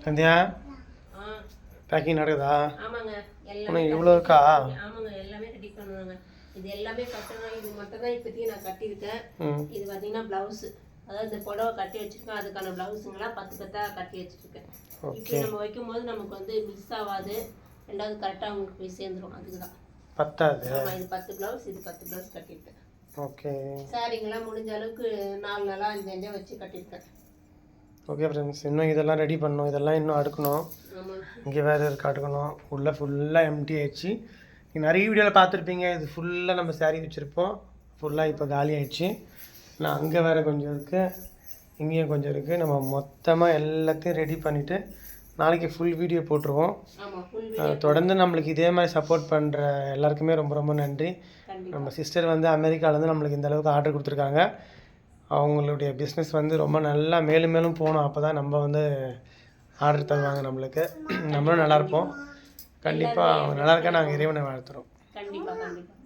Sandhya packing நடக்குதா? ஆமாங்க, இன்னும் இவ்வளோ இருக்கா? ஆமாங்க, எல்லாமே ரெடி பண்ணுவாங்க. இது எல்லாமே கட்டணும். இது மட்டும் தான் இப்போதைக்கு நான் கட்டியிருக்கேன். இது பார்த்தீங்கன்னா ப்ளவுஸு, அதாவது இந்த புடவை கட்டி வச்சுருக்கேன். அதுக்கான ப்ளவுஸுங்களாம் 10 10 கட்டி வச்சுருக்கேன். இப்போ நம்ம வைக்கும்போது நமக்கு வந்து மிஸ் ஆகாது. ரெண்டாவது கரெக்டாக அவங்களுக்கு போய் சேர்ந்துடும். அதுக்கு தான் பத்தாது. ஆமாம், இது 10 ப்ளவுஸ், இது 10 ப்ளவுஸ் கட்டியிருக்கேன். ஓகே, சாரிங்கெல்லாம் முடிஞ்ச அளவுக்கு 4 நாளாக 5 5 வச்சு கட்டியிருக்கேன். ஓகே ஃப்ரெண்ட்ஸ், இன்னும் இதெல்லாம் ரெடி பண்ணணும். இதெல்லாம் இன்னும் அடுக்கணும். இங்கே வேறு இருக்கு அடுக்கணும். உள்ளே ஃபுல்லாக எம்டி ஆயிடுச்சு. நீங்கள் நிறைய வீடியோவில் பார்த்துருப்பீங்க. இது ஃபுல்லாக நம்ம சாரீ வச்சுருப்போம். ஃபுல்லாக இப்போ காலி ஆயிடுச்சு. நான் அங்கே வேறு கொஞ்சம் இருக்குது, இங்கேயும் கொஞ்சம் இருக்குது. நம்ம மொத்தமாக எல்லாத்தையும் ரெடி பண்ணிவிட்டு நாளைக்கு ஃபுல் வீடியோ போட்டுருவோம். தொடர்ந்து நம்மளுக்கு இதே மாதிரி சப்போர்ட் பண்ணுற எல்லாருக்குமே ரொம்ப ரொம்ப நன்றி. நம்ம சிஸ்டர் வந்து அமெரிக்காவிலேருந்து நம்மளுக்கு இந்த அளவுக்கு ஆர்டர் கொடுத்துருக்காங்க. அவங்களுடைய பிஸ்னஸ் வந்து ரொம்ப நல்லா மேலும் மேலும் போகணும். அப்போ தான் நம்ம வந்து ஆர்டர் தருவாங்க நம்மளுக்கு. நம்மளும் நல்லாயிருப்போம். கண்டிப்பாக அவங்க நல்லா இருக்கா நாங்கள் இறைவனை வாழ்த்துறோம். கண்டிப்பாக கண்டிப்பாக.